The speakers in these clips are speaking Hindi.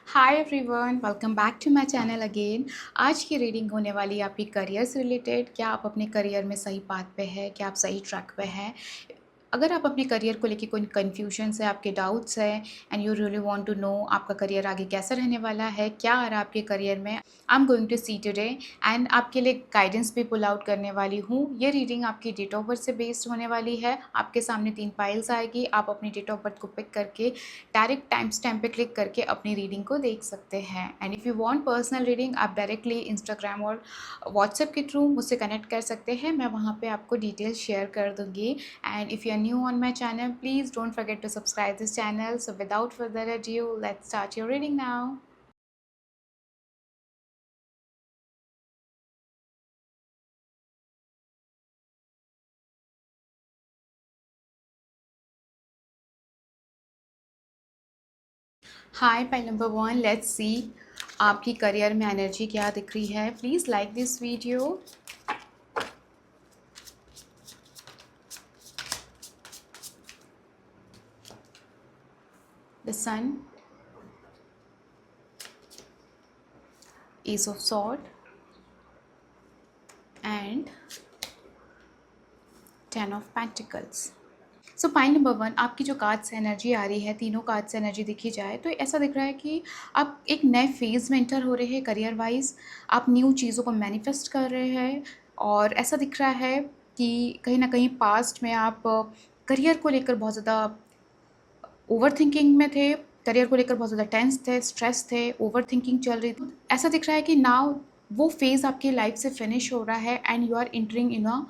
Hi everyone, welcome back to my channel again. आज की रीडिंग होने वाली है आपकी करियर से रिलेटेड। क्या आप अपने करियर में सही पाथ पे हैं? क्या आप सही ट्रैक पे हैं? अगर आप अपने करियर को लेके कोई कन्फ्यूजन्स है, आपके डाउट्स हैं and you really want to know आपका करियर आगे कैसा रहने वाला है, क्या आ रहा है आपके करियर में, I am going to see today and आपके लिए गाइडेंस भी पुल आउट करने वाली हूँ। ये रीडिंग आपकी डेट ऑफ बर्थ से बेस्ड होने वाली है। आपके सामने 3 फाइल्स आएगी। आप अपनी डेट ऑफ बर्थ को पिक करके डायरेक्ट टाइम स्टैम्प पे क्लिक करके अपनी रीडिंग को देख सकते हैं। And if you want personal reading, आप डायरेक्टली इंस्टाग्राम और व्हाट्सएप के थ्रू मुझसे कनेक्ट कर सकते हैं। मैं वहाँ पे आपको डिटेल्स शेयर कर दूँगी। And if you are new on my channel, please don't forget to subscribe this channel. So without further adieu, let's start your reading now. Hi pile number 1, let's see आपकी करियर में एनर्जी क्या दिख रही है। Please like this video. The sun, ace of sword and 10 of pentacles. So point number 1, आपकी जो कार्ड्स एनर्जी आ रही है, तीनों कार्ड्स एनर्जी देखी जाए तो ऐसा दिख रहा है कि आप एक नए फेज़ में एंटर हो रहे हैं करियर वाइज। आप न्यू चीज़ों को मैनिफेस्ट कर रहे हैं और ऐसा दिख रहा है कि कहीं ना कहीं पास्ट में आप करियर को लेकर बहुत ज़्यादा ओवर थिंकिंग में थे, करियर को लेकर बहुत ज़्यादा टेंस थे, स्ट्रेस थे, ओवर थिंकिंग चल रही थी। ऐसा दिख रहा है कि नाउ वो फेज़ आपकी लाइफ से फिनिश हो रहा है and you are entering in a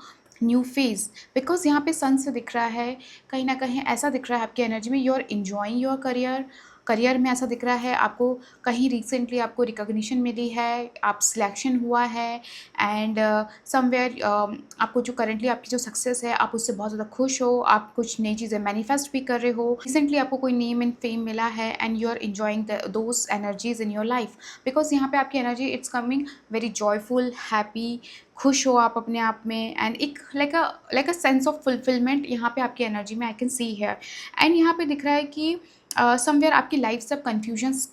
new phase. Because यहाँ पे सन से दिख रहा है, कहीं ना कहीं ऐसा दिख रहा है आपकी एनर्जी में, you are enjoying your career. Career में ऐसा दिख रहा है आपको कहीं रिसेंटली आपको रिकॉग्निशन मिली है, आप सिलेक्शन हुआ है एंड समवेयर आपको जो करेंटली आपकी जो सक्सेस है आप उससे बहुत ज़्यादा खुश हो। आप कुछ नई चीज़ें मैनिफेस्ट भी कर रहे हो। रिसेंटली आपको कोई नेम एंड फेम मिला है and you are enjoying those energies in your life. Because यहाँ पे आपकी energy it's coming very joyful, happy, खुश हो आप अपने आप में एंड एक like a sense of fulfilment यहाँ पे आपकी एनर्जी में आई कैन सी है। एंड यहाँ पे दिख रहा है कि समवेयर आपकी लाइफ से कन्फ्यूजन्स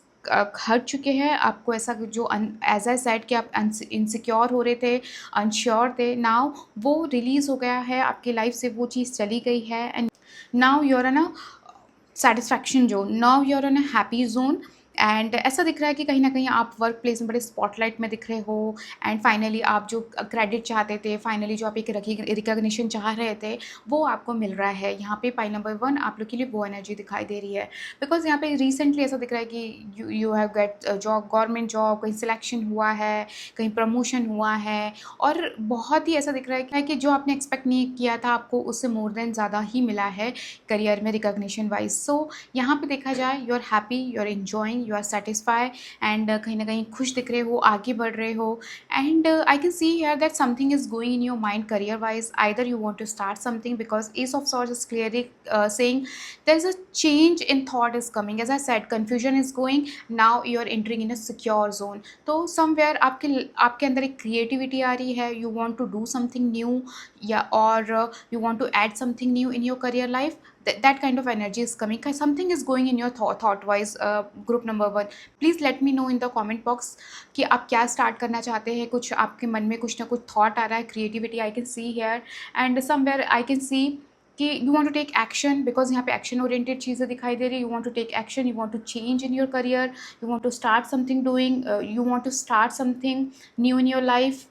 हट चुके हैं। आपको ऐसा जो एज आई सेड कि आप इनसिक्योर हो रहे थे, अनश्योर थे, नाउ वो रिलीज़ हो गया है आपकी लाइफ से, वो चीज़ चली गई है एंड नाउ यू आर ना satisfaction zone, now you are in a happy zone. And ऐसा दिख रहा है कि कहीं ना कहीं आप वर्क प्लेस में बड़े स्पॉटलाइट में दिख रहे हो एंड फाइनली आप जो क्रेडिट चाहते थे, फाइनली जो आप एक रिकॉग्निशन चाह रहे थे, वो आपको मिल रहा है। यहाँ पे पाई नंबर 1 आप लोग के लिए वो एनर्जी दिखाई दे रही है। बिकॉज यहाँ पे रिसेंटली ऐसा दिख रहा है कि you have get job, government job, कहीं सिलेक्शन हुआ है, कहीं प्रमोशन हुआ है और बहुत ही ऐसा दिख रहा है कि जो आपने एक्सपेक्ट नहीं किया था आपको उससे मोर देन ज़्यादा ही मिला है करियर में रिकॉग्निशन वाइज। सो यहाँ पे देखा जाए you are happy, you are enjoying, you are satisfy and कहीं ना कहीं खुश दिख रहे हो, आगे बढ़ रहे हो। And I can see here that something is going in your mind career wise, either you want to start something because ace of swords is clearly saying there's a change in thought is coming. As I said, confusion is going, now you are entering in a secure zone. तो somewhere आपके अंदर एक creativity आ रही है, you want to do something new या और you want to add something new in your career life. That kind of energy is coming. Something is going in your thought wise, group number 1, please let me know in the comment box कि आप क्या स्टार्ट करना चाहते हैं। कुछ आपके मन में कुछ ना कुछ थॉट आ रहा है, creativity I can see here and somewhere I can see कि you want to take action. Because यहाँ पे एक्शन ओरिएंटेड चीज़ें दिखाई दे रही है। You want to take action, you want to change in your career, you want to start something doing, you want to start something new in your life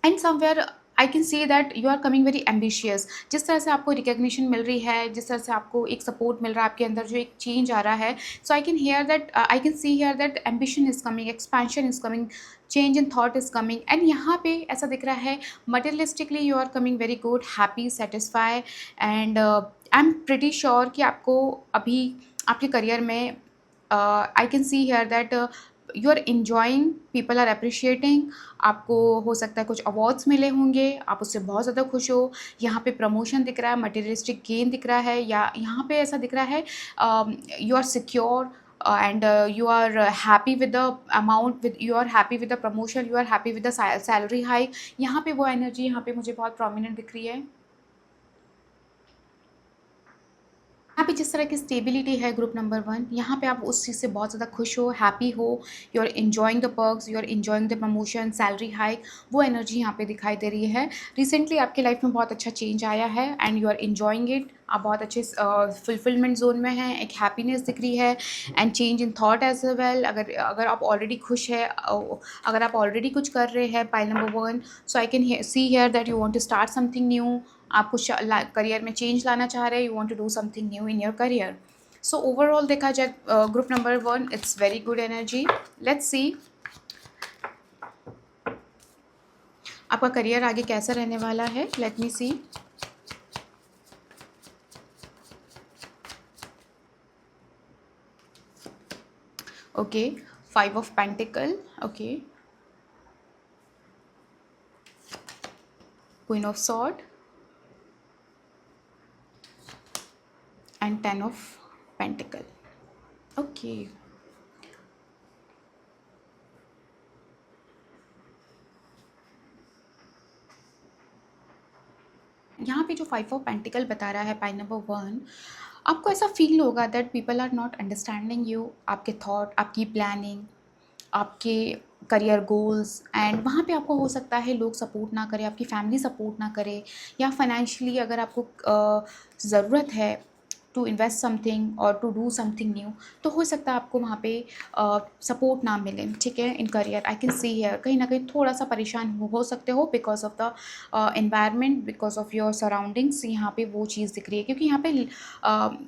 and somewhere I can see that you are coming very ambitious. जिस तरह से आपको रिकग्निशन मिल रही है, जिस तरह से आपको एक सपोर्ट मिल रहा है, आपके अंदर जो एक चेंज आ रहा है, so I can here that I can see here that ambition is coming, expansion is coming, change in thought is coming. And यहाँ पे ऐसा दिख रहा है materialistically you are coming very good, happy, satisfy and I am pretty sure कि आपको अभी आपके करियर में I can see here that you are enjoying, people are appreciating. आपको हो सकता है कुछ अवार्ड्स मिले होंगे, आप उससे बहुत ज़्यादा खुश हो। यहाँ पे प्रमोशन दिख रहा है, मटेरियलिस्टिक गेन दिख रहा है, या यहाँ पे ऐसा दिख रहा है you are secure and you are happy with the amount, with you are happy with the promotion, you are happy with the salary hike। यहाँ पे वो एनर्जी यहाँ पे मुझे बहुत प्रोमिनेंट दिख रही है। यहाँ पे जिस तरह की स्टेबिलिटी है ग्रुप नंबर 1, यहाँ पे आप उस चीज़ से बहुत ज़्यादा खुश हो, हैप्पी हो, you are enjoying the perks, you are enjoying the promotion, salary hike, वो एनर्जी यहाँ पे दिखाई दे रही है। रिसेंटली आपकी लाइफ में बहुत अच्छा चेंज आया है and you are enjoying it. आप बहुत अच्छे फुलफिलमेंट जोन में हैं, एक हैप्पीनेस दिख रही है and change in thought as well. अगर अगर आप ऑलरेडी खुश है, अगर आप ऑलरेडी कुछ कर रहे हैं pile number 1, so I can see here that you want to start something new. आप कुछ करियर में चेंज लाना चाह रहे हैं, you want to do something new in your career. So overall देखा जाए group number 1, it's very good energy. Let's see आपका करियर आगे कैसा रहने वाला है। Let me see. Okay, 5 of pentacle, okay, queen of sword and 10 of pentacle, okay. यहाँ पे जो 5 ऑफ पेंटिकल बता रहा है पाइल नंबर 1, आपको ऐसा फील होगा that people are not understanding you, आपके थॉट, आपकी प्लानिंग, आपके करियर गोल्स, एंड वहाँ पे आपको हो सकता है लोग सपोर्ट ना करें, आपकी फैमिली सपोर्ट ना करे, या फाइनेंशियली अगर आपको ज़रूरत है टू इन्वेस्ट समथिंग और टू डू समथिंग न्यू, तो हो सकता है आपको वहाँ पे सपोर्ट ना मिले, ठीक है, in career. I can see here कहीं ना कहीं थोड़ा सा परेशान हो सकते हो because of the environment, because of your surroundings. यहाँ पे वो चीज़ दिख रही है क्योंकि यहाँ पे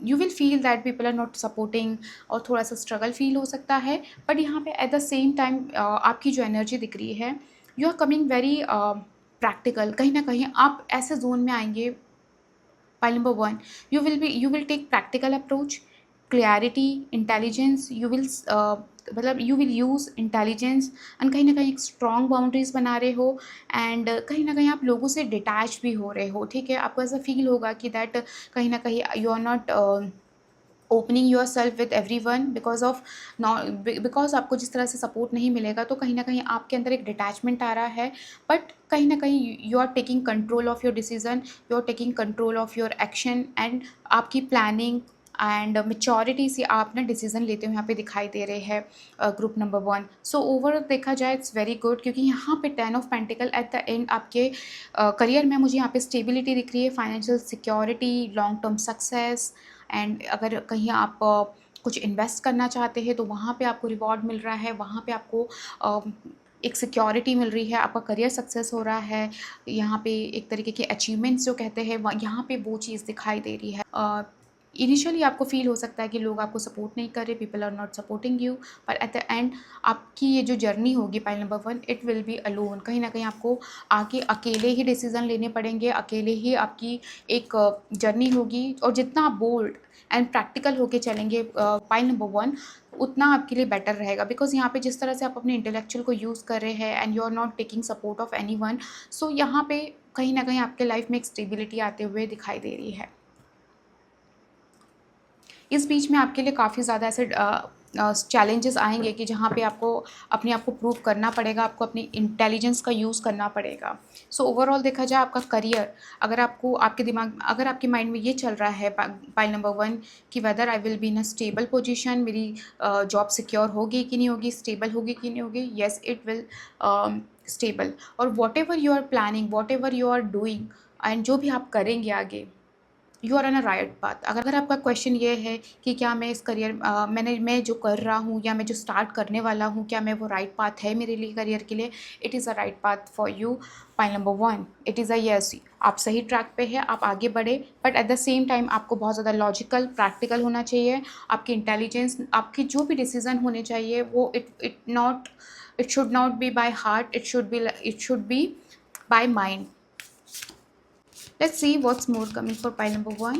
you will feel that people are not supporting और थोड़ा सा स्ट्रगल फील हो सकता है। बट यहाँ पे एट द सेम टाइम आपकी जो एनर्जी दिख रही है, you are coming very practical. कहीं ना कहीं आप ऐसे जोन में आएंगे pile number 1, you will take practical approach, clarity, intelligence, मतलब you will use intelligence, and कहीं ना कहीं एक स्ट्रॉन्ग बाउंड्रीज बना रहे हो, एंड कहीं ना कहीं आप लोगों से डिटैच भी हो रहे हो, ठीक है। आपको ऐसा फील होगा कि दैट कहीं ना कहीं you are not opening yourself with everyone because of because आपको जिस तरह से सपोर्ट नहीं मिलेगा, तो कहीं ना कहीं आपके अंदर एक डिटैचमेंट आ रहा है। बट कहीं ना कहीं you are taking control of your decision, you are taking control of your action, and आपकी प्लानिंग एंड मेच्योरिटी से आप ना डिसीजन लेते हुए यहाँ पे दिखाई दे रहे हैं ग्रुप नंबर 1। सो ओवर देखा जाए इट्स वेरी गुड, क्योंकि यहाँ पे 10 of pentacle eight the and आपके करियर में मुझे यहाँ पे स्टेबिलिटी दिख रही है, financial security, long term success, and अगर कहीं आप कुछ इन्वेस्ट करना चाहते हैं तो वहाँ पे आपको रिवॉर्ड मिल रहा है, वहाँ पे आपको एक सिक्योरिटी मिल रही है, आपका करियर सक्सेस हो रहा है। यहाँ पे एक तरीके के अचीवमेंट्स जो कहते हैं यहाँ पे वो चीज़ दिखाई दे रही है। इनिशियली आपको फील हो सकता है कि लोग आपको सपोर्ट नहीं कर रहे, people are not supporting you, पर एट द एंड आपकी ये जो जर्नी होगी pile number 1, it will be alone. कहीं ना कहीं आपको आके अकेले ही डिसीजन लेने पड़ेंगे, अकेले ही आपकी एक जर्नी होगी, और जितना आप बोल्ड एंड प्रैक्टिकल होके चलेंगे पाइल नंबर 1, उतना आपके लिए बेटर रहेगा। बिकॉज यहाँ पे जिस तरह से आप अपने इंटेलेक्चुअल को यूज़ कर रहे हैं and you are not taking support of any one, so यहाँ पे कहीं ना कहीं आपके लाइफ में एक स्टेबिलिटी आते हुए दिखाई दे रही है। इस बीच में आपके लिए काफ़ी ज़्यादा ऐसे चैलेंजेस आएंगे कि जहाँ पे आपको अपने आप को प्रूव करना पड़ेगा, आपको अपनी इंटेलिजेंस का यूज़ करना पड़ेगा। सो ओवरऑल देखा जाए आपका करियर, अगर आपको आपके दिमाग, अगर आपके माइंड में ये चल रहा है पाइल नंबर 1 कि whether I will be in a stable position, मेरी जॉब सिक्योर होगी कि नहीं होगी, स्टेबल होगी कि नहीं होगी, येस इट विल स्टेबल। और whatever you are planning, whatever you are doing, and जो भी आप करेंगे आगे, you are on a right path. अगर आपका क्वेश्चन ये है कि क्या मैं इस करियर मैं जो कर रहा हूँ या मैं जो स्टार्ट करने वाला हूँ, क्या मैं वो राइट पाथ है मेरे लिए करियर के लिए, it is a right path for you pile number 1, it is a yes. आप सही ट्रैक पे है, आप आगे बढ़े, but at the same time आपको बहुत ज़्यादा लॉजिकल, प्रैक्टिकल होना चाहिए। आपकी इंटेलिजेंस, आपकी जो भी डिसीजन होने चाहिए वो it should not be by heart, it should be by mind. Let's see what's more coming for pile number 1.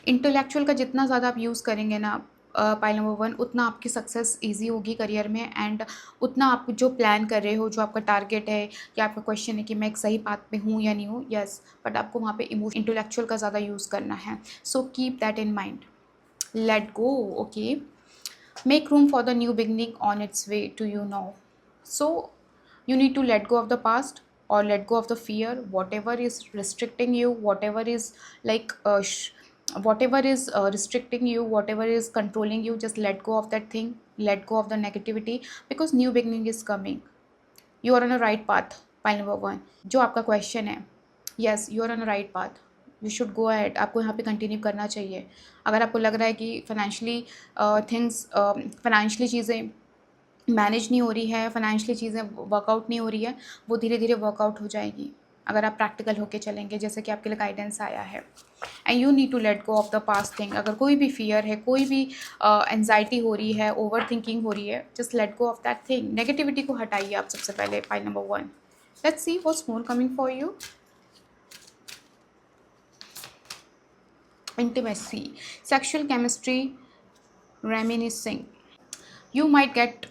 Intellectual का जितना ज़्यादा आप यूज़ करेंगे ना पाइल नंबर 1, उतना आपकी सक्सेस इजी होगी करियर में, एंड उतना आप जो प्लान कर रहे हो, जो आपका टारगेट है या आपका क्वेश्चन है कि मैं एक सही पाथ पे हूँ या नहीं हूँ, यस, बट आपको वहाँ पे इंटेलेक्चुअल का ज़्यादा यूज़ करना है। So keep that in mind, let go, okay, make room for the new beginning on its way to you now. So you need to let go of the past, or let go of the fear, whatever is restricting you, whatever is like whatever is restricting you, whatever is controlling you, just let go of that thing, let go of the negativity, because new beginning is coming. You are on a right path. pile number 1, जो आपका क्वेश्चन है, yes you are on a right path, you should go ahead, आपको यहाँ पे कंटिन्यू करना चाहिए। अगर आपको लग रहा है कि फाइनेंशियली थिंग्स फाइनेंशियली चीज़ें मैनेज नहीं हो रही है, फाइनेंशियली चीज़ें वर्कआउट नहीं हो रही है, वो धीरे धीरे वर्कआउट हो जाएगी अगर आप प्रैक्टिकल होके चलेंगे, जैसे कि आपके लिए गाइडेंस आया है। And you need to let go of the past thing. अगर कोई भी फियर है, कोई भी एनजाइटी हो रही है, ओवर थिंकिंग हो रही है, just let go of that thing. Negativity को हटाइए आप सबसे पहले, pile number 1। Let's see what's more coming for you. Intimacy, sexual chemistry, reminiscing. You might get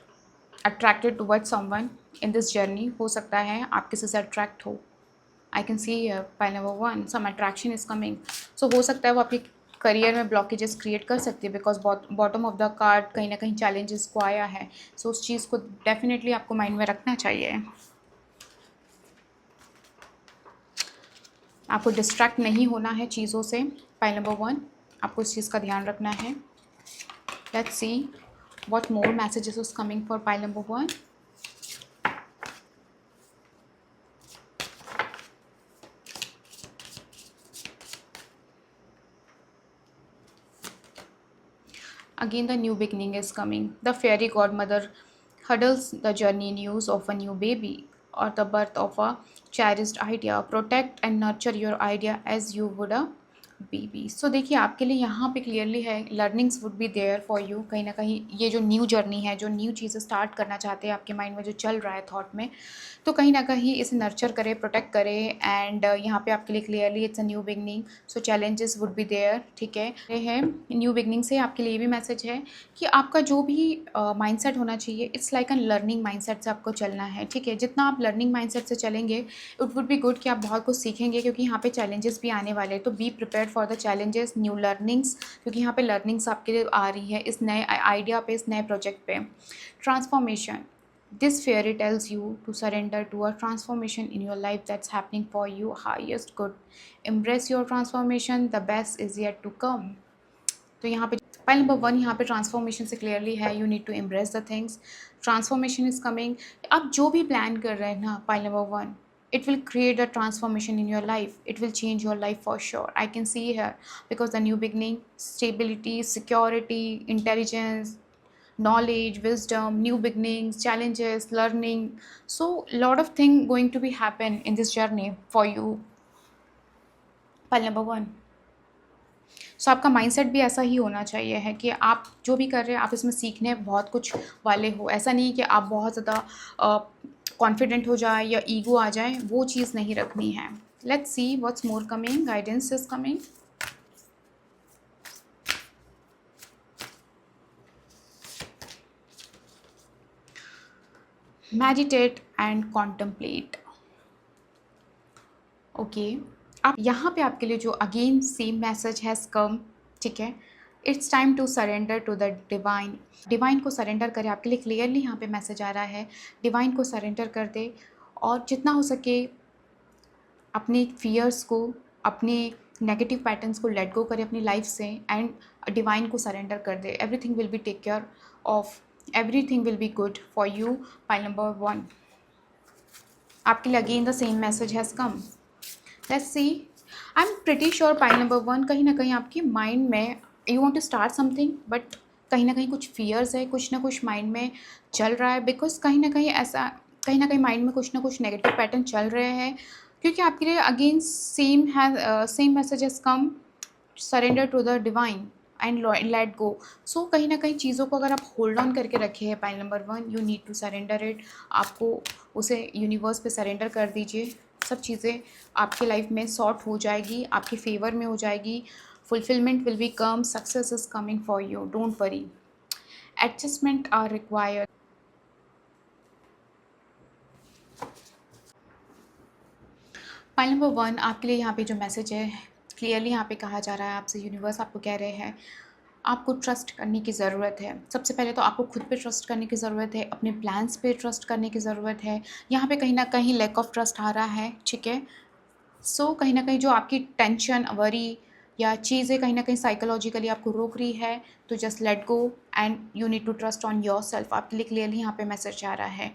attracted towards someone in this journey. हो सकता है आप किसी से अट्रैक्ट हो। I can see pile number 1 some attraction is coming. So हो सकता है वो आपके करियर में ब्लॉकेजेस क्रिएट कर सकती है, because bottom of the card कहीं ना कहीं चैलेंजेस को आया है। सो उस चीज़ को डेफिनेटली आपको माइंड में रखना चाहिए। आपको डिस्ट्रैक्ट नहीं होना है चीज़ों से। पाइल नंबर 1, आपको इस चीज़ का ध्यान रखना है। Let's see what more messages is coming for pile number 1. Again the new beginning is coming. The fairy godmother huddles the journey news of a new baby or the birth of a cherished idea. Protect and nurture your idea as you would a baby. So देखिए आपके लिए यहाँ पे क्लियरली है, learnings would be there for you. कहीं ना कहीं ये जो न्यू जर्नी है, जो न्यू चीज़ें स्टार्ट करना चाहते हैं आपके माइंड में, जो चल रहा है थॉट में, तो कहीं ना कहीं इसे नर्चर करें, प्रोटेक्ट करें। एंड यहाँ पे आपके लिए clearly it's a new beginning, so challenges would be there. ठीक है, ये है न्यू बिगनिंग से आपके लिए भी मैसेज है कि आपका जो भी माइंडसेट होना चाहिए, it's like a learning mindset से आपको चलना है। ठीक है, जितना आप लर्निंग माइंडसेट से चलेंगे इट वुड बी गुड कि आप बहुत कुछ सीखेंगे, क्योंकि यहाँ पे चैलेंजेस भी आने वाले हैं। तो be prepare for the challenges, new learnings, क्योंकि यहाँ पे लर्निंग्स आपके लिए आ रही है इस नए आइडिया पे, इस नए प्रोजेक्ट पे। Transformation, this fairy tells you to surrender to a transformation in your life that's happening for you, highest good. Embrace your transformation, the best is yet to come. तो यहाँ पे पाइल नंबर 1 यहाँ पे ट्रांसफॉर्मेशन से क्लियरली है, you need to embrace the things, transformation is coming. आप जो भी प्लान कर रहे हैं ना, pile number 1, it will create a transformation in your life, it will change your life for sure. I can see here, because the new beginning, stability, security, intelligence, knowledge, wisdom, new beginnings, challenges, learning, so lot of thing going to be happen in this journey for you, pile number 1. सो आपका माइंडसेट भी ऐसा ही होना चाहिए है कि आप जो भी कर रहे हैं आप इसमें सीखने बहुत कुछ वाले हो। ऐसा नहीं कि आप बहुत ज़्यादा कॉन्फिडेंट हो जाए या ईगो आ जाए, वो चीज़ नहीं रखनी है। Let's see what's more coming, guidance is coming. Meditate and contemplate. Okay, आप यहाँ पे आपके लिए जो अगेन सेम मैसेज है कम। ठीक है, it's time to surrender to the divine. Divine को सरेंडर करें, आपके लिए क्लियरली यहाँ पे मैसेज आ रहा है, डिवाइन को सरेंडर कर दे और जितना हो सके अपने फियर्स को, अपने नेगेटिव पैटर्न्स को लेट गो करें अपनी लाइफ से एंड डिवाइन को सरेंडर कर दे। Everything will be take care of, everything will be good for you, pile number 1। आपके लिए again the same message has come. Let's see, I am pretty sure pile number 1, कहीं ना कहीं आपके माइंड में you want to start something, but कहीं ना कहीं कुछ फियर्स है, कुछ ना कुछ माइंड में चल रहा है, बिकॉज कहीं ना कहीं ऐसा, कहीं ना कहीं माइंड में कुछ ना कुछ नेगेटिव पैटर्न चल रहे हैं, क्योंकि आपके लिए again same message has come, surrender to the divine and let go. So कहीं ना कहीं चीज़ों को अगर आप होल्ड ऑन करके रखे हैं pile number 1, you need to surrender it. आपको उसे यूनिवर्स पे सरेंडर कर दीजिए, सब चीज़ें आपकी लाइफ में सॉर्ट हो जाएगी, आपके फेवर में हो जाएगी, fulfilment will be come, success is coming for you, don't worry. Adjustment are required. Pile number 1, आपके लिए यहाँ पे जो मैसेज है क्लियरली यहाँ पे कहा जा रहा है आपसे, यूनिवर्स आपको कह रहे हैं आपको ट्रस्ट करने की ज़रूरत है। सबसे पहले तो आपको खुद पे ट्रस्ट करने की ज़रूरत है, अपने प्लान्स पे ट्रस्ट करने की ज़रूरत है। यहाँ पे कहीं न कहीं लैक ऑफ ट्रस्ट आ रहा है, ठीक है? सो कहीं न कहीं जो आपकी टेंशन, वरी या चीज़ें कहीं न कहीं साइकोलॉजिकली आपको रोक रही है, तो just let go and you need to trust on yourself. आपके लिए क्लियरली यहाँ पे मैसेज आ रहा है।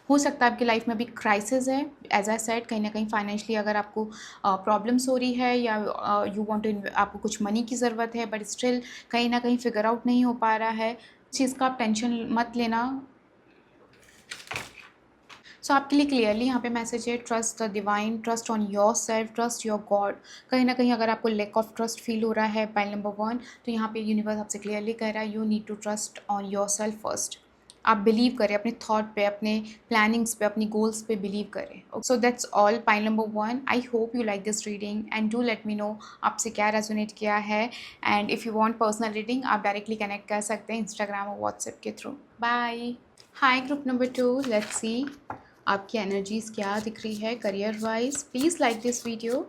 हो सकता है आपकी लाइफ में अभी क्राइसिस है, एज आई सेड, कहीं ना कहीं फाइनेंशियली अगर आपको प्रॉब्लम्स हो रही है या यू वांट टू, आपको कुछ मनी की ज़रूरत है बट स्टिल कहीं ना कहीं फिगर आउट नहीं हो पा रहा है, चीज़ का आप टेंशन मत लेना। सो आपके लिए क्लियरली यहाँ पे मैसेज है, trust the divine, trust on your self, trust your God. कहीं ना कहीं अगर आपको लैक ऑफ ट्रस्ट फील हो रहा है पाइल नंबर 1, तो यहाँ पे यूनिवर्स आपसे क्लियरली कह रहा है you need to trust on yourself first. आप बिलीव करें अपने थॉट पे, अपने प्लानिंग्स पे, अपनी गोल्स पे बिलीव करें। So that's all pile number 1। I hope you like this reading and do let me know आपसे क्या रेजोनेट किया है। And if you want personal reading आप डायरेक्टली कनेक्ट कर सकते हैं इंस्टाग्राम और व्हाट्सएप के through. Bye. Hi group number 2, let's see आपकी एनर्जीज क्या दिख रही है career wise. Please like this video.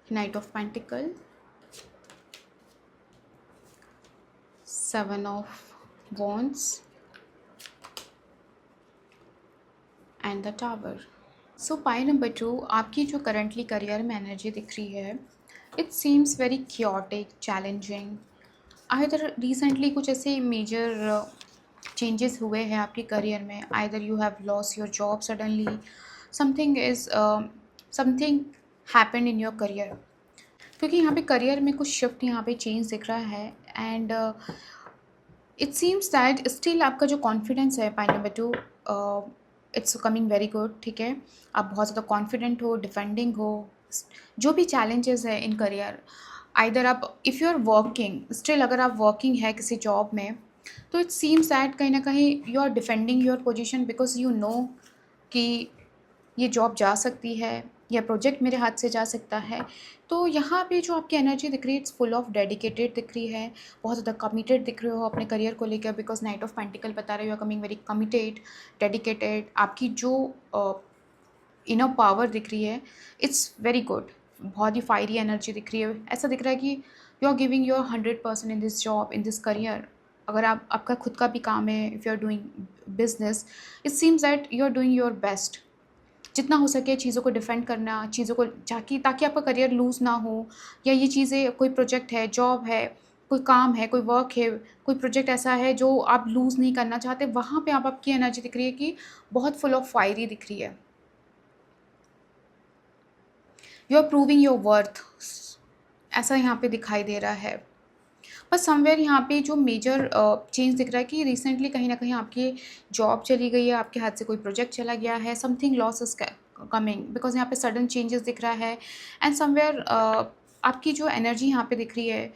Knight of pentacle, 7 of wands and the tower. So pi number 2, आपकी जो करंटली करियर में एनर्जी दिख रही है, it seems very chaotic, challenging. Either recently कुछ ऐसे मेजर चेंजेस हुए हैं आपके करियर में, either you have loss your job suddenly, something is something happened in your career. क्योंकि यहाँ पे करियर में कुछ शिफ्ट, यहाँ पे चेंज दिख रहा है and it seems that still आपका जो कॉन्फिडेंस है pile number 2, it's coming very good, ठीक है? आप बहुत ज़्यादा कॉन्फिडेंट हो, डिफेंडिंग हो। जो भी चैलेंजेस है इन करियर, आइदर आप if you are working still, अगर आप वर्किंग है किसी जॉब में, तो इट सीम्स दैट कहीं ना कहीं you are defending your position because you know कि ये जॉब जा सकती है या प्रोजेक्ट मेरे हाथ से जा सकता है। तो यहाँ पे जो आपकी एनर्जी दिख रही है, इट्स फुल ऑफ डेडिकेटेड दिख रही है, बहुत ज़्यादा कमिटेड दिख रहे हो अपने करियर को लेकर, बिकॉज नाइट ऑफ पेंटिकल बता रहे हो, you are coming very committed, dedicated. आपकी जो इनर पावर दिख रही है, इट्स वेरी गुड। बहुत ही फायरी एनर्जी दिख रही है। ऐसा दिख रहा है कि you are giving your 100% in this job, in this career. अगर आपका खुद का भी काम है, if you are doing business, it seems that you are doing your best. जितना हो सके चीज़ों को डिफेंड करना, चीज़ों को ताकि आपका करियर लूज़ ना हो, या ये चीज़ें, कोई प्रोजेक्ट है, जॉब है, कोई काम है, कोई वर्क है, कोई प्रोजेक्ट ऐसा है जो आप लूज़ नहीं करना चाहते, वहाँ पे आपकी एनर्जी दिख रही है कि बहुत फुल ऑफ फायरी दिख रही है। You are proving your worth, ऐसा यहाँ पे दिखाई दे रहा है। पर समवेयर यहाँ पे जो मेजर चेंज दिख रहा है कि रिसेंटली कहीं ना कहीं आपकी जॉब चली गई है, आपके हाथ से कोई प्रोजेक्ट चला गया है, something loss is coming, because यहाँ पे सडन चेंजेस दिख रहा है। एंड समवेयर आपकी जो एनर्जी यहाँ पे दिख रही है,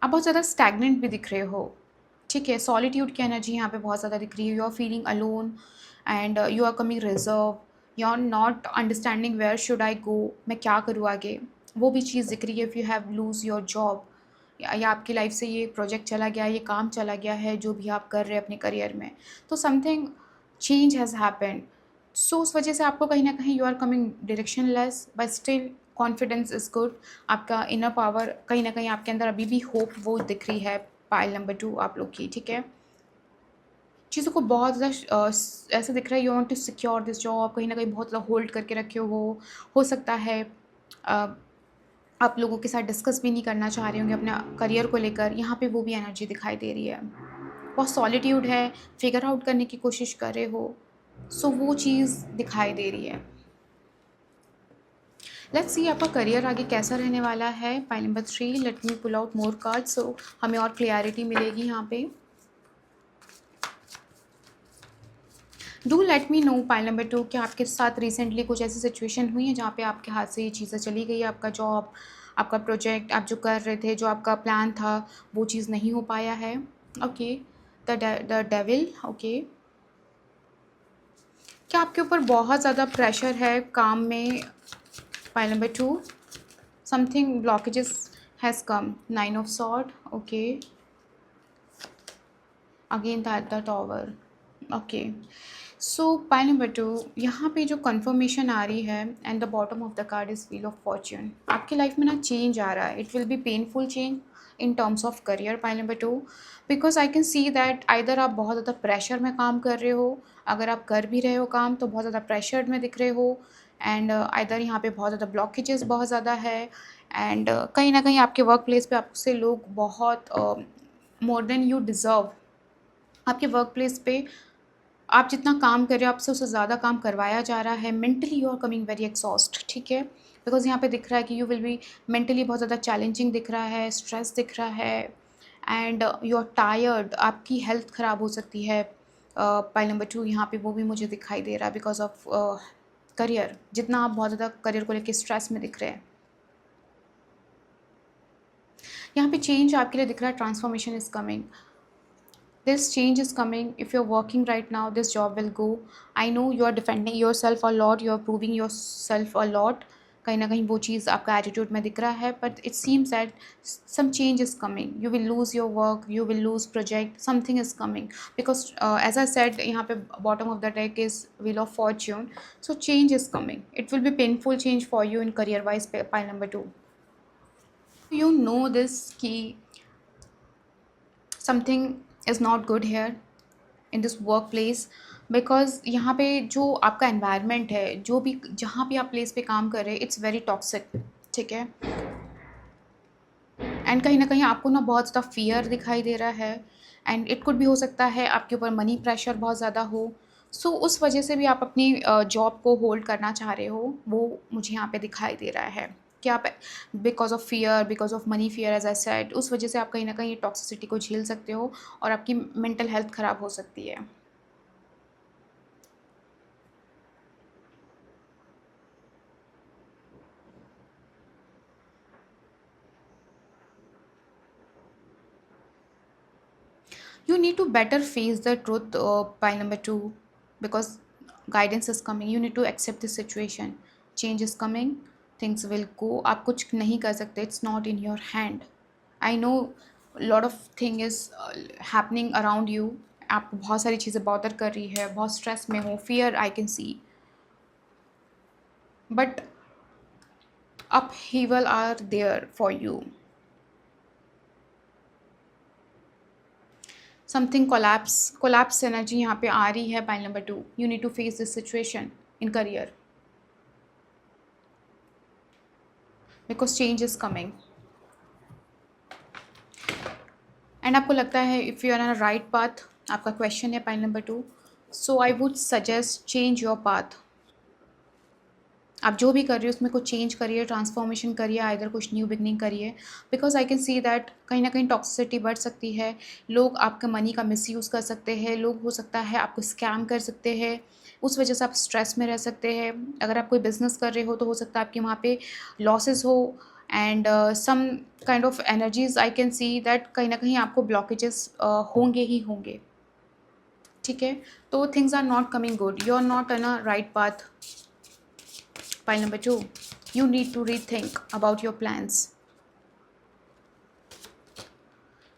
आप बहुत ज़्यादा स्टैगनेंट भी दिख रहे हो, ठीक है? सॉलिट्यूड की एनर्जी यहाँ पे बहुत ज़्यादा दिख रही है। You are feeling alone and you are coming reserve, you are not understanding where should I go, मैं क्या करूँ आगे, वो भी चीज़ दिख रही है। If you have lose your job, या आपकी लाइफ से ये प्रोजेक्ट चला गया, ये काम चला गया है जो भी आप कर रहे हैं अपने करियर में, तो something change has happened. So उस वजह से आपको कहीं ना कहीं you are coming directionless, but still confidence is good. आपका इनर पावर कहीं ना कहीं आपके अंदर अभी भी होप वो दिख रही है पाइल नंबर 2 आप लोग की, ठीक है? चीज़ों को बहुत ज़्यादा ऐसा दिख रहा है, you want to secure this job, कहीं ना कहीं बहुत ज़्यादा होल्ड करके रखे हो सकता है अ, आप लोगों के साथ डिस्कस भी नहीं करना चाह रहे होंगे अपना करियर को लेकर, यहाँ पे वो भी एनर्जी दिखाई दे रही है। बहुत सॉलिट्यूड है, फिगर आउट करने की कोशिश कर रहे हो, सो वो चीज़ दिखाई दे रही है। लेट्स सी आपका करियर आगे कैसा रहने वाला है। Pile number 3, let me pull out more card, so हमें और क्लियरिटी मिलेगी यहाँ पे। Do let me know pile number 2 कि आपके साथ रिसेंटली कुछ ऐसी सिचुएशन हुई है जहाँ पे आपके हाथ से ये चीज़ें चली गई, आपका जॉब, आपका प्रोजेक्ट, आप जो कर रहे थे, जो आपका प्लान था, वो चीज़ नहीं हो पाया है। Okay, the devil, okay. क्या आपके ऊपर बहुत ज़्यादा प्रेशर है काम में? Pile number 2, something blockages has come, 9 of sword, okay. Again the tower. Okay, so pile number 2, यहाँ पे जो कंफर्मेशन आ रही है and the bottom of the card is wheel of Fortune. आपकी लाइफ में ना चेंज आ रहा है, it will be painful change in terms of career pile number 2, because I can see that either आप बहुत ज़्यादा प्रेशर में काम कर रहे हो, अगर आप कर भी रहे हो काम तो बहुत ज़्यादा प्रेशर में दिख रहे हो, एंड आइदर यहाँ पे बहुत ज़्यादा ब्लॉकेजेस बहुत ज़्यादा है, एंड कहीं ना कहीं आपके वर्क प्लेस पे आपसे लोग बहुत मोर देन यू डिज़र्व, आपके वर्क प्लेस पे आप जितना काम कर रहे हो आपसे उससे ज़्यादा काम करवाया जा रहा है, mentally you are coming very exhaust, ठीक है, बिकॉज यहाँ पे दिख रहा है कि यू विल बी मेंटली बहुत ज़्यादा चैलेंजिंग दिख रहा है, स्ट्रेस दिख रहा है, एंड यू आर टायर्ड, आपकी हेल्थ ख़राब हो सकती है। पाइल नंबर 2 यहाँ पे वो भी मुझे दिखाई दे रहा है बिकॉज ऑफ करियर, जितना आप बहुत ज़्यादा करियर को लेकर स्ट्रेस में दिख रहे हैं। यहाँ पे चेंज आपके लिए दिख रहा है, transformation is coming, this change is coming. If you're working right now, this job will go. I know you are defending yourself a lot, you are proving yourself a lot, कहीं ना कहीं वो चीज़ आपका एटीट्यूड में दिख रहा है, but it seems that some change is coming, you will lose your work, you will lose project, something is coming, because as I said यहाँ पे bottom of the deck is wheel of fortune, so change is coming, it will be painful change for you in career wise pile number 2। You know this कि something is not good here in this work place, because यहाँ पे जो आपका एनवायरनमेंट है, जो भी जहाँ भी आप प्लेस पे काम कर रहे हैं, इट्स वेरी टॉक्सिक, ठीक है, एंड कहीं ना कहीं आपको ना बहुत ज़्यादा फियर दिखाई दे रहा है, एंड इट कुड भी हो सकता है आपके ऊपर मनी प्रेशर बहुत ज़्यादा हो, सो उस वजह से भी आप अपनी जॉब को होल्ड करना चाह रहे हो, वो मुझे यहाँ पे दिखाई दे रहा है कि आप because of fear, because of money fear as I said, उस वजह से आप कहीं ना कहीं टॉक्सिसिटी को झेल सकते हो और आपकी मेंटल हेल्थ ख़राब हो सकती है। You need to better face the truth, pile number 2, because guidance is coming, you need to accept the situation, change is coming, things will go, आप कुछ नहीं कर सकते, it's not in your hand, I know lot of thing is happening around you, आपको बहुत सारी चीज़ें बॉदर कर रही है, बहुत स्ट्रेस में हो, fear I can see, but upheaval are there for you, something collapse energy यहाँ पे आ रही है pile number 2, you need to face this situation in career because change is coming, and आपको लगता है if you are on a right path, आपका क्वेश्चन है pile number 2, so I would suggest change your path, आप जो भी कर रहे हो उसमें कुछ चेंज करिए, ट्रांसफॉर्मेशन करिए, आइदर कुछ न्यू बिगनिंग करिए, because I can see that कहीं ना कहीं टॉक्सिसिटी बढ़ सकती है, लोग आपके मनी का मिसयूज़ कर सकते हैं, लोग हो सकता है आपको स्कैम कर सकते हैं, उस वजह से आप स्ट्रेस में रह सकते हैं, अगर आप कोई बिजनेस कर रहे हो तो हो सकता है आपके वहाँ पे लॉसेस हो, and some kind of energies I can see that कहीं ना कहीं आपको ब्लॉकेजेस होंगे ही होंगे, ठीक है, तो things are not coming good, you are not on a right path. Pile number 2, you need to rethink about your plans.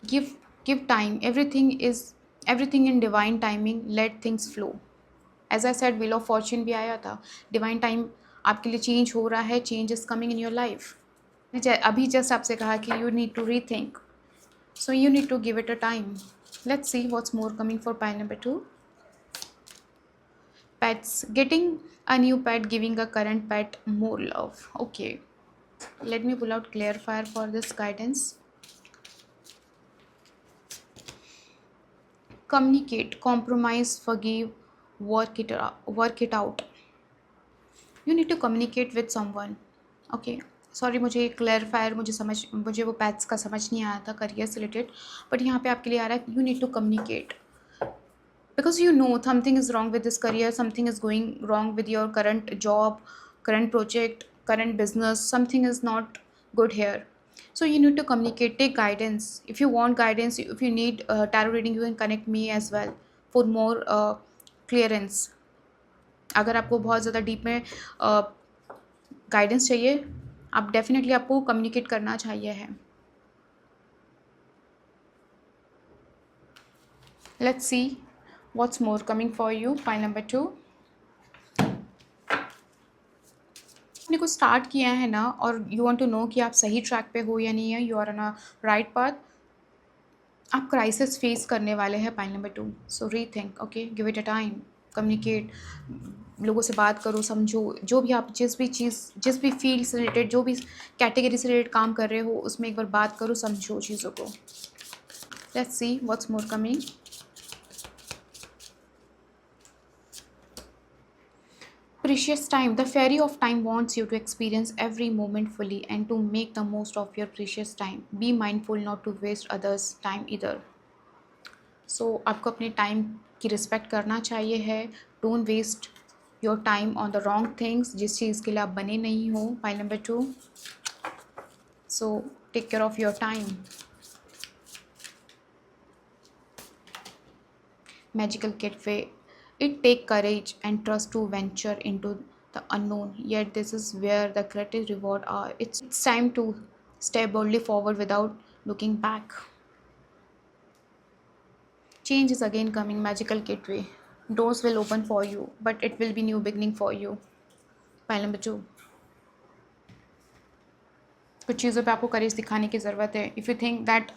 Give time, everything in divine timing, let things flow. As I said, wheel of fortune भी आया था, divine time आपके लिए चेंज हो रहा है, change is coming in your life, अभी जस्ट आपसे कहा कि you need to rethink, so you need to give it a time. Let's see what's more coming for pile number 2. Pets, getting a new pet, giving a current pet more love. Okay, let me pull out clarifier for this guidance. Communicate, compromise, forgive, work it out. You need to communicate with someone. Okay, sorry मुझे क्लैरिफायर मुझे वो पैथ्स का समझ नहीं आया था करियर से रिलेटेड, बट यहाँ पे आपके लिए आ रहा है you need to communicate, because you know something is wrong with this career, something is going wrong with your current job, current project, current business, something is not good here, so you need to communicate, take guidance. If you want guidance, if you need tarot reading, you can connect me as well for more clearance. अगर आपको बहुत ज़्यादा डीप में गाइडेंस चाहिए, आप डेफिनेटली आपको कम्युनिकेट करना चाहिए है। Let's see what's more coming for you. Pile number 2. आपने कुछ स्टार्ट किया है ना, और यू वांट टू नो कि आप सही ट्रैक पे हो या नहीं है, you are on a right path. आप क्राइसिस फेस करने वाले हैं. Pile number 2. So rethink, okay, give it a time, communicate, लोगों से बात करो, समझो. जो भी आप जिस भी चीज़, जिस भी फील्ड से रिलेटेड, जो भी कैटेगरी से रिलेटेड काम कर रहे हो, उसमें एक बार बात करो, समझो चीज़ों को. Let's see what's more coming. Precious time. The fairy of time wants you to experience every moment fully and to make the most of your precious time. Be mindful not to waste others' time either. So आपको अपने टाइम की रिस्पेक्ट करना चाहिए है. Don't waste your time on the wrong things, जिस चीज़ के लिए आप बने नहीं हो. Pile number 2. So take care of your time. Magical gateway. It take courage and trust to venture into the unknown. Yet this is where the greatest reward are. It's time to step boldly forward without looking back. Change is again coming. Magical gateway. Doors will open for you, but it will be new beginning for you. Pile number 2. कुछ चीज़ों पे आपको करेज दिखाने की ज़रूरत है. If you think that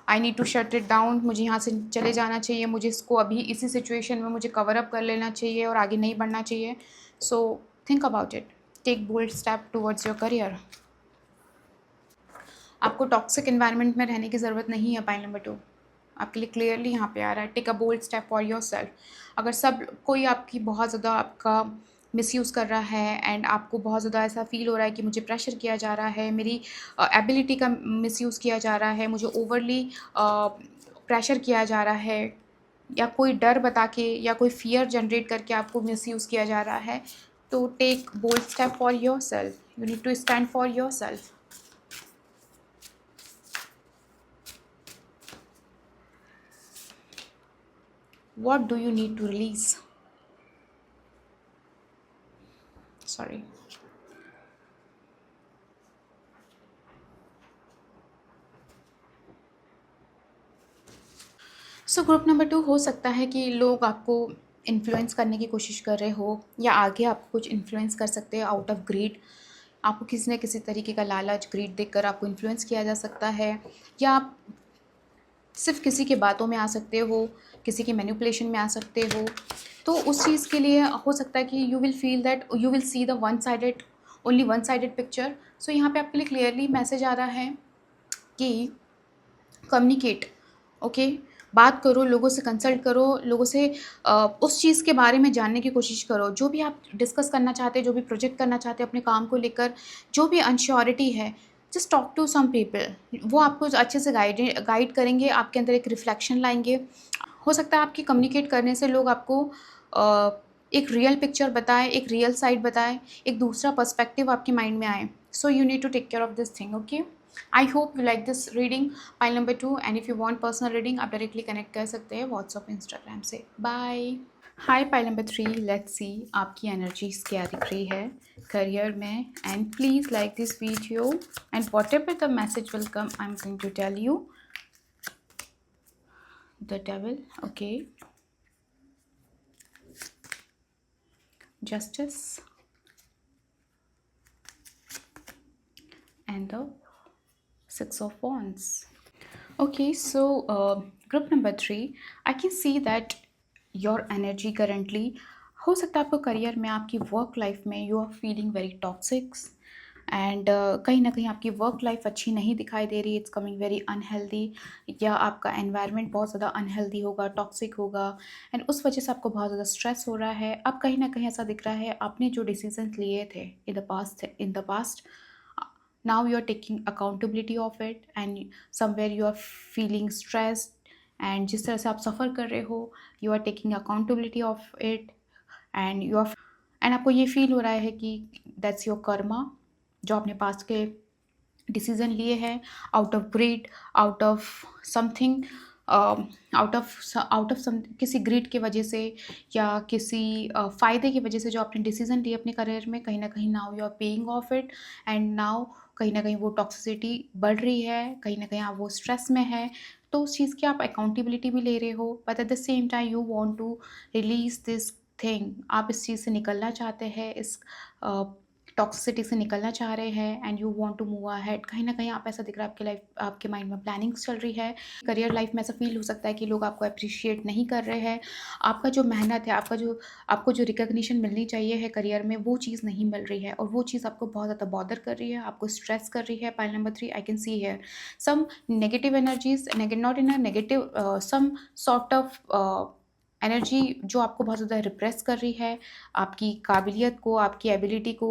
I need to shut it down, मुझे यहाँ से चले जाना चाहिए, मुझे इसको अभी इसी सिचुएशन में मुझे कवर अप कर लेना चाहिए और आगे नहीं बढ़ना चाहिए. So think about it. Take bold step towards your career. आपको टॉक्सिक एनवायरनमेंट में रहने की ज़रूरत नहीं है. पाइल नंबर 2 आपके लिए क्लियरली यहाँ पे आ रहा है. Take a bold step for yourself. अगर सब कोई आपकी बहुत ज़्यादा आपका मिसयूज़ कर रहा है एंड आपको बहुत ज़्यादा ऐसा फील हो रहा है कि मुझे प्रेशर किया जा रहा है, मेरी एबिलिटी का मिसयूज़ किया जा रहा है, मुझे ओवरली प्रेशर किया जा रहा है, या कोई डर बता के या कोई फियर जनरेट करके आपको मिसयूज़ किया जा रहा है, तो take bold step for yourself. You need to stand for yourself. What do you need to release? Sorry. So group number 2, हो सकता है कि लोग आपको इन्फ्लुएंस करने की कोशिश कर रहे हो, या आगे आपको कुछ इन्फ्लुएंस कर सकते हैं आउट ऑफ ग्रीड. आपको किसी न किसी तरीके का लालच, ग्रीड देखकर आपको इन्फ्लुएंस किया जा सकता है, या आप सिर्फ किसी की बातों में आ सकते हो, किसी की मैनिपुलेशन में आ सकते हो. तो उस चीज़ के लिए हो सकता है कि you will feel that you will see the one sided, only one sided picture. So यहाँ पे आपके लिए क्लियरली मैसेज आ रहा है कि कम्युनिकेट, ओके, बात करो, लोगों से कंसल्ट करो, लोगों से उस चीज़ के बारे में जानने की कोशिश करो, जो भी आप डिस्कस करना चाहते हैं, जो भी प्रोजेक्ट करना चाहते हैं अपने काम को लेकर, जो भी अनश्योरिटी है, just talk to some people. वो आपको अच्छे से गाइड करेंगे, आपके अंदर एक रिफ्लेक्शन लाएंगे. हो सकता है आपकी कम्युनिकेट करने से लोग आपको एक रियल पिक्चर बताएं, एक रियल साइड बताएं, एक दूसरा पर्सपेक्टिव आपके माइंड में आए. So you need to take care of this thing. Okay, I hope you like this reading. Pile number 2. And if you want personal reading, आप डायरेक्टली कनेक्ट कर सकते हैं व्हाट्सअप, इंस्टाग्राम से. Bye. Hi pile number 3. Let's see आपकी एनर्जीज क्या दिख रही है करियर में. And please like this video, and whatever the message will come, I am going to tell you. The devil, okay, justice, and the 6 of wands. Okay, so group number 3, I can see that your energy currently, हो सकता है आपको करियर में, आपकी वर्क लाइफ में, you are feeling very toxics, and कहीं ना कहीं आपकी वर्क लाइफ अच्छी नहीं दिखाई दे रही. इट्स कमिंग वेरी अनहेल्दी, या आपका एनवायरनमेंट बहुत ज़्यादा अनहेल्दी होगा, टॉक्सिक होगा, एंड उस वजह से आपको बहुत ज़्यादा स्ट्रेस हो रहा है. अब कहीं ना कहीं ऐसा दिख रहा है आपने जो डिसीजन लिए थे in the past, now you are taking accountability of it, and somewhere you are feeling stressed, and जिस तरह से आप सफ़र कर रहे हो, you are taking accountability of it, and you are, and आपको ये फील हो रहा है कि that's your karma, जो आपने पास्ट के डिसीज़न लिए हैं out of greed, out of something, out of some, किसी ग्रीड की वजह से या किसी फ़ायदे की वजह से जो आपने डिसीज़न लिए अपने करियर में, कहीं ना कहीं now you are paying off it, and now कहीं ना कहीं वो टॉक्सिसिटी बढ़ रही है, कहीं ना कहीं आप वो स्ट्रेस में है. तो उस चीज़ की आप अकाउंटेबिलिटी भी ले रहे हो, but at the same time you want to release this thing. आप इस चीज़ से निकलना चाहते हैं, इस टॉक्सिसिटी से निकलना चाह रहे हैं and you want to move ahead. कहीं न कहीं आप ऐसा दिख रहा है आपकी लाइफ, आपके माइंड में प्लानिंग्स चल रही है। करियर लाइफ में ऐसा फ़ील हो सकता है कि लोग आपको एप्रिशिएट नहीं कर रहे हैं। आपका जो मेहनत है, आपको जो रिकॉग्निशन मिलनी चाहिए है करियर में, वो चीज़ नहीं मिल रही है और वो चीज़ आपको बहुत ज़्यादा बॉदर कर रही है, आपको स्ट्रेस कर रही है। Point number 3 I can see here some negative energies, not in a negative, some sort of energy जो आपको बहुत ज़्यादा रिप्रेस कर रही है, आपकी काबिलियत को, आपकी एबिलिटी को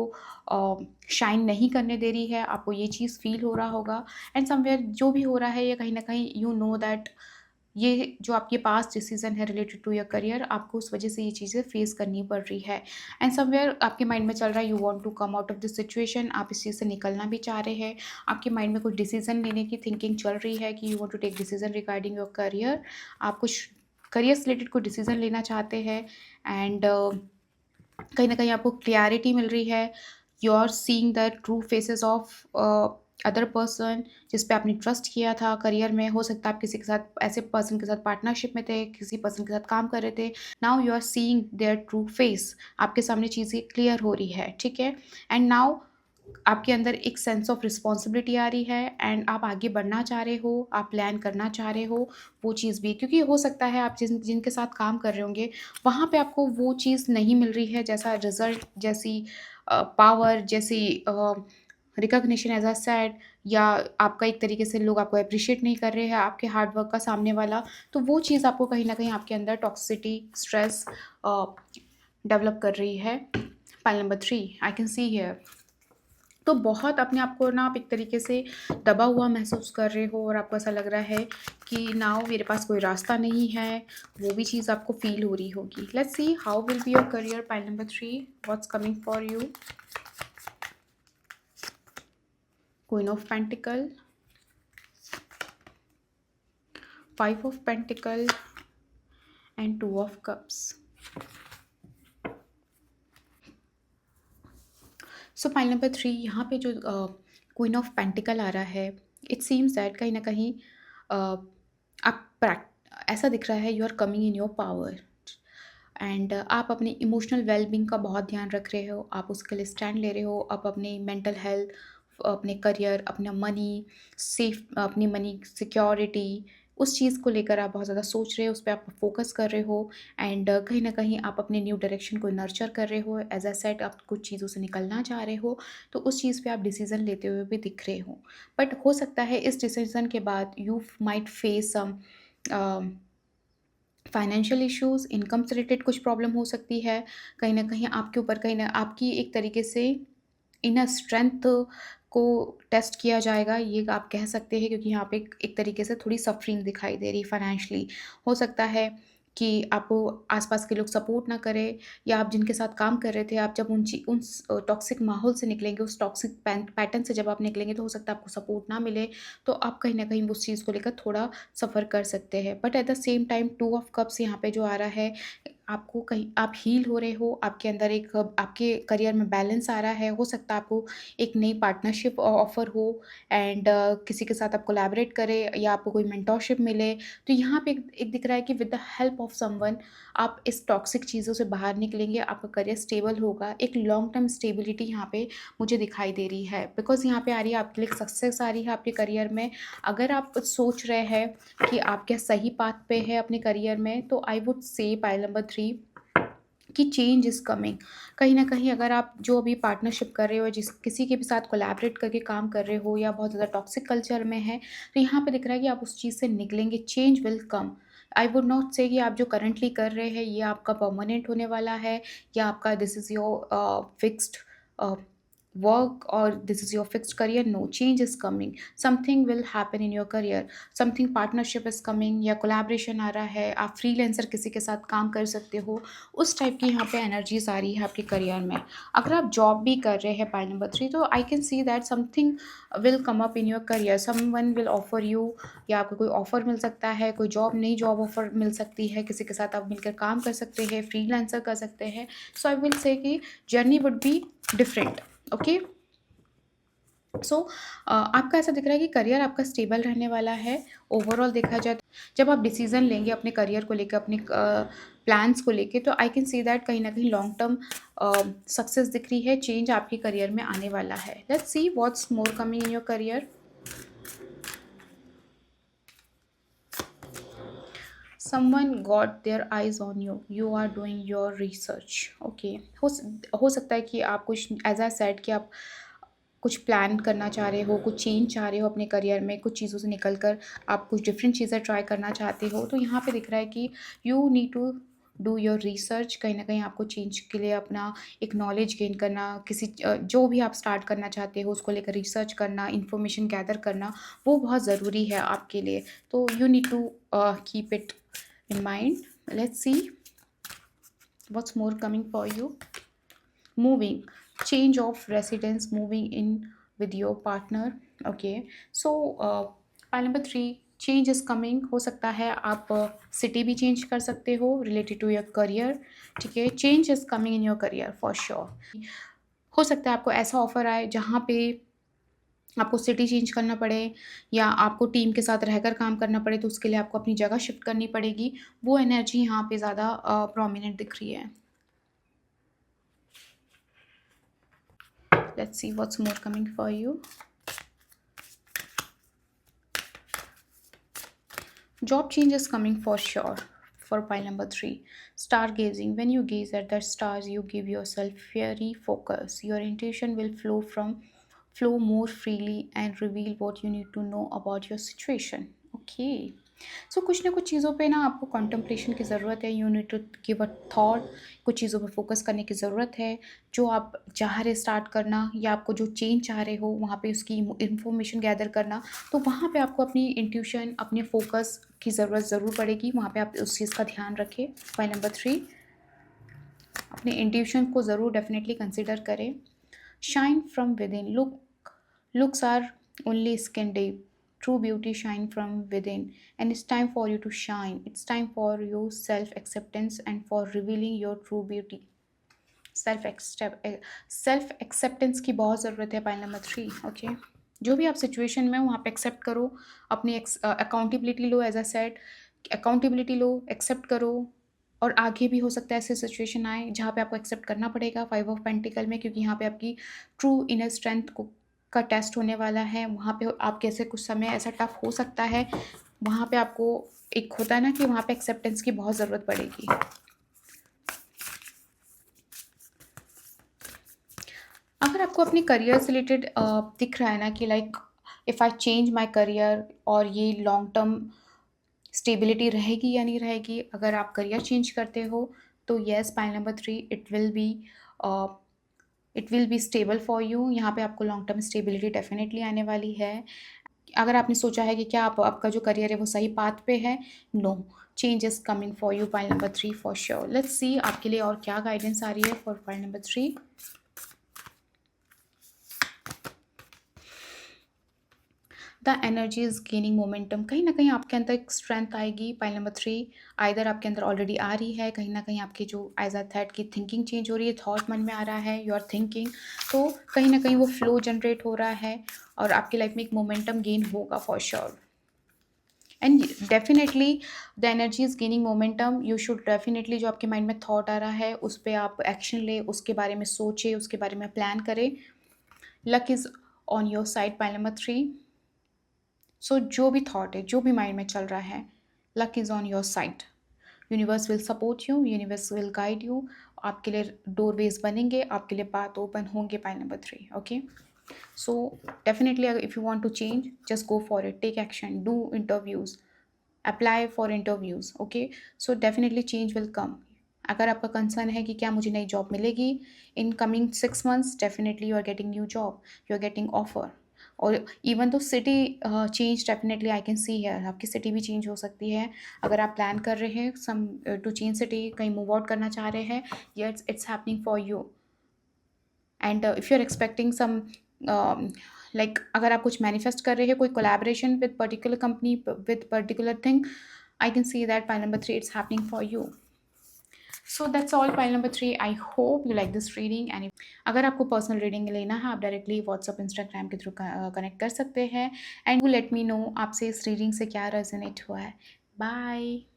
शाइन नहीं करने दे रही है। आपको ये चीज़ फ़ील हो रहा होगा एंड समवेयर जो भी हो रहा है, ये कहीं न कहीं यू नो दैट ये जो आपके पास डिसीज़न है रिलेटेड टू योर करियर, आपको उस वजह से ये चीज़ें फेस करनी पड़ रही है एंड समवेयर आपके माइंड में चल रहा है you want to come out of this situation. आप इस चीज़ से निकलना भी चाह रहे हैं। आपके माइंड में कुछ डिसीज़न लेने की थिंकिंग चल रही है कि you want to take decision regarding your career. आप कुछ करियर से रिलेटेड कोई डिसीज़न लेना चाहते हैं एंड कहीं न कहीं आपको क्लैरिटी मिल रही है। You are seeing the true faces of other person जिस पे आपने ट्रस्ट किया था करियर में। हो सकता है आप किसी के साथ, ऐसे पर्सन के साथ पार्टनरशिप में थे, किसी पर्सन के साथ काम कर रहे थे। Now you are seeing their true face. आपके सामने चीज़ें क्लियर हो रही है, ठीक है? एंड नाउ आपके अंदर एक सेंस ऑफ रिस्पॉन्सिबिलिटी आ रही है एंड आप आगे बढ़ना चाह रहे हो, आप प्लान करना चाह रहे हो वो चीज़ भी। क्योंकि हो सकता है आप जिनके साथ काम कर रहे होंगे, वहाँ पे आपको वो चीज़ नहीं मिल रही है, जैसा रिज़ल्ट, जैसी पावर, जैसी रिकॉग्निशन एज़ अ सेड, या आपका एक तरीके से लोग आपको एप्रिशिएट नहीं कर रहे हैं, आपके हार्ड वर्क का सामने वाला। तो वो चीज़ आपको कहीं न कहीं आपके अंदर टॉक्सिसिटी, स्ट्रेस डेवलप कर रही है। Pile number 3 I can see here. तो बहुत अपने आप को ना आप एक तरीके से दबा हुआ महसूस कर रहे हो और आपको ऐसा लग रहा है कि नाउ मेरे पास कोई रास्ता नहीं है, वो भी चीज़ आपको फ़ील हो रही होगी। Let's see how will be your career. Pile number 3 what's coming for you. Queen of pentacle, 5 of pentacle and 2 of cups. So pile number 3 यहाँ पे जो क्वीन ऑफ पेंटिकल आ रहा है, इट सीम्स दैट कहीं ना कहीं आप ऐसा दिख रहा है you are coming in your power and आप अपने इमोशनल वेलबींग का बहुत ध्यान रख रहे हो, आप उसके लिए स्टैंड ले रहे हो। आप अपनी मेंटल हेल्थ, अपने करियर, अपना मनी सेफ, अपनी मनी सिक्योरिटी, उस चीज़ को लेकर आप बहुत ज़्यादा सोच रहे हो, उस पे आप फ़ोकस कर रहे हो एंड कहीं न कहीं आप अपने न्यू डायरेक्शन को नर्चर कर रहे हो। एज़ अ सेड आप कुछ चीज़ों से निकलना चाह रहे हो, तो उस चीज़ पे आप डिसीज़न लेते हुए भी दिख रहे हो। बट हो सकता है इस डिसीज़न के बाद you might face some financial issues, income से रिलेटेड कुछ प्रॉब्लम हो सकती है। कहीं न कहीं आपके ऊपर कहीं न आपकी एक तरीके से इनर स्ट्रेंथ को टेस्ट किया जाएगा, ये आप कह सकते हैं, क्योंकि यहाँ पे एक एक तरीके से थोड़ी सफ़रिंग दिखाई दे रही फाइनेंशियली। हो सकता है कि आपको आस-पास के लोग सपोर्ट ना करें, या आप जिनके साथ काम कर रहे थे, आप जब उस टॉक्सिक माहौल से निकलेंगे, उस टॉक्सिक पैटर्न से जब आप निकलेंगे, तो हो सकता है आपको सपोर्ट ना मिले, तो आप कहीं न कहीं उस चीज़ को लेकर थोड़ा सफ़र कर सकते हैं। But at the same time 2 of cups यहाँ पे जो आ रहा है, आपको कहीं आप हील हो रहे हो, आपके अंदर एक आपके करियर में बैलेंस आ रहा है। हो सकता है आपको एक नई पार्टनरशिप ऑफ़र हो एंड किसी के साथ आप कोलैबोरेट करें या आपको कोई मेंटरशिप मिले। तो यहाँ पे एक एक दिख रहा है कि with the help of someone आप इस टॉक्सिक चीज़ों से बाहर निकलेंगे, आपका करियर स्टेबल होगा। एक लॉन्ग टर्म स्टेबिलिटी यहाँ पे मुझे दिखाई दे रही है, बिकॉज़ यहाँ पे आ रही है आपके लिए सक्सेस आ रही है आपके करियर में। अगर आप सोच रहे हैं कि आप क्या सही पाथ पे है अपने करियर में, तो I would say pile number 3 कि चेंज इज़ कमिंग। कहीं न कहीं अगर आप जो अभी पार्टनरशिप कर रहे हो, जिस किसी के भी साथ कोलैबोरेट करके काम कर रहे हो, या बहुत ज़्यादा टॉक्सिक कल्चर में है, तो यहाँ पे दिख रहा है कि आप उस चीज़ से निकलेंगे, change will come. I would not से कि आप जो करंटली कर रहे हैं ये आपका परमानेंट होने वाला है, या आपका this is your fixed work, or this is your fixed career. No, change is coming, something will happen in your career, something partnership is coming, या collaboration आ रहा है, आप फ्रीलांसर किसी के साथ काम कर सकते हो। उस टाइप की यहाँ पे एनर्जीज आ रही है आपके करियर में। अगर आप जॉब भी कर रहे हैं पाइल नंबर 3, तो आई can see that something will come up in your career, someone will offer you, या आपको कोई ऑफर मिल सकता है, कोई नई जॉब ऑफर मिल सकती है, किसी के साथ आप मिलकर काम कर सकते हैं, फ्रीलांसर कर सकते हैं। सो आई विल से कि journey would be different. Okay, so आपका ऐसा दिख रहा है कि करियर आपका स्टेबल रहने वाला है। ओवरऑल देखा जाए तो जब आप डिसीजन लेंगे अपने करियर को लेकर, अपने प्लान्स को लेके, तो आई कैन सी दैट कहीं ना कहीं लॉन्ग टर्म सक्सेस दिख रही है, चेंज आपके करियर में आने वाला है। Let's see what's more coming in your career. someone got their eyes on you, you are doing your research, okay। हो सकता है कि आप कुछ, एज आई सेड, कि आप कुछ प्लान करना चाह रहे हो, कुछ चेंज चाह रहे हो अपने करियर में, कुछ चीज़ों से निकल कर आप कुछ डिफरेंट चीज़ें ट्राई करना चाहते हो। तो यहाँ पे दिख रहा है कि you need to do your research. कहीं ना कहीं आपको चेंज के लिए अपना एक नॉलेज गेन करना, किसी जो भी आप स्टार्ट करना चाहते हो उसको लेकर रिसर्च करना, इंफॉर्मेशन गैदर करना, वो बहुत ज़रूरी है आपके लिए। तो you need to keep it in mind। Let's see what's more coming for you। Moving, change of residence, moving in with your partner, okay। So pile number 3, change is coming। हो सकता है आप सिटी भी चेंज कर सकते हो रिलेटेड टू योर करियर, ठीक है। Change is coming in your career for sure. हो सकता है आपको ऐसा ऑफर आए जहाँ पे आपको सिटी चेंज करना पड़े, या आपको टीम के साथ रहकर काम करना पड़े, तो उसके लिए आपको अपनी जगह शिफ्ट करनी पड़ेगी। वो एनर्जी यहाँ पे ज़्यादा प्रोमिनेंट दिख रही है। Let's see what's more coming for you. Job change is coming for sure for pile number 3, stargazing, when you gaze at the stars you give yourself very focus, your intuition will flow more freely and reveal what you need to know about your situation, okay। सो कुछ ना कुछ चीज़ों पे ना आपको कॉन्टम्पलेशन की ज़रूरत है। You need to give a thought, कुछ चीज़ों पे फोकस करने की ज़रूरत है। जो आप चाह रहे स्टार्ट करना, या आपको जो चेंज चाह रहे हो वहाँ पे उसकी इंफॉर्मेशन गैदर करना, तो वहाँ पे आपको अपनी इंट्यूशन, अपने फोकस की ज़रूरत ज़रूर पड़ेगी। वहाँ पे आप उस चीज़ का ध्यान रखें। पॉइंट नंबर 3, अपने इंट्यूशन को ज़रूर डेफिनेटली कंसिडर करें। Shine from with in, looks are only skin deep, true beauty shine from within, and it's time for you to shine, it's time for your self acceptance and for revealing your true beauty। Self acceptance की बहुत ज़रूरत है। Point number 3, okay. जो भी आप सिचुएशन में वहाँ पे एक्सेप्ट करो, अपनी अकाउंटेबिलिटी लो। एज अ सेड, अकाउंटेबिलिटी लो, एक्सेप्ट करो। और आगे भी हो सकता है ऐसी सिचुएशन आए जहाँ पे आपको एक्सेप्ट करना पड़ेगा 5 ऑफ पेंटिकल में, क्योंकि यहाँ पे आपकी ट्रू इनर स्ट्रेंथ को का टेस्ट होने वाला है। वहाँ पे आप कैसे, कुछ समय ऐसा टफ हो सकता है, वहाँ पे आपको एक होता है ना कि वहाँ पे एक्सेप्टेंस की बहुत ज़रूरत पड़ेगी। अगर आपको अपने करियर से रिलेटेड दिख रहा है ना कि like if I change my career, और ये लॉन्ग टर्म स्टेबिलिटी रहेगी या नहीं रहेगी, अगर आप करियर चेंज करते हो तो yes, point number 3, it will be stable for you. यहाँ पे आपको लॉन्ग टर्म स्टेबिलिटी डेफिनेटली आने वाली है। अगर आपने सोचा है कि क्या आपका जो करियर है वो सही पाथ पे है, no, change is coming for you, point number 3 for sure. Let's see आपके लिए और क्या गाइडेंस आ रही है for point number 3। The energy is gaining momentum, कहीं ना कहीं आपके अंदर एक स्ट्रेंथ आएगी। पाइल नंबर 3, आइदर आपके अंदर ऑलरेडी आ रही है, कहीं ना कहीं आपकी जो एज अ थॉट की थिंकिंग चेंज हो रही है, थॉट मन में आ रहा है, यू आर थिंकिंग, तो कहीं ना कहीं वो फ्लो जनरेट हो रहा है और आपकी लाइफ में एक मोमेंटम गेन होगा for sure. And definitely the energy is gaining momentum, you should definitely, जो आपके माइंड में थॉट आ रहा है उस पर आप एक्शन ले, उसके बारे में सोचे, उसके बारे में प्लान करें। Luck is on your side, pile number 3। सो जो भी थॉट है, जो भी माइंड में चल रहा है, luck is on your side. Universe will support you, universe will guide you. आपके लिए डोरवेज बनेंगे, आपके लिए पाथ ओपन होंगे। Point number 3, okay. So definitely if you want to change, just go for it, take action, do interviews, apply for interviews, okay. So definitely change will come. अगर आपका कंसर्न है कि क्या मुझे नई जॉब मिलेगी in coming 6 months, definitely you are getting new job, you are getting offer. और इवन तो city change definitely I can see है, आपकी सिटी भी चेंज हो सकती है। अगर आप प्लान कर रहे हैं सम टू चेंज सिटी, कहीं मूव आउट करना चाह रहे हैं, yes, it's happening for you. And if you are expecting some like, अगर आप कुछ मैनिफेस्ट कर रहे हैं, कोई collaboration with particular company with particular thing, I can see that pile number 3 it's happening for you. So that's all pile number 3। I hope you like this reading and अगर आपको पर्सनल रीडिंग लेना है आप डायरेक्टली व्हाट्सअप इंस्टाग्राम के थ्रू कनेक्ट कर सकते हैं एंड लेट मी नो आपसे इस रीडिंग से क्या रेजोनेट हुआ है। बाय।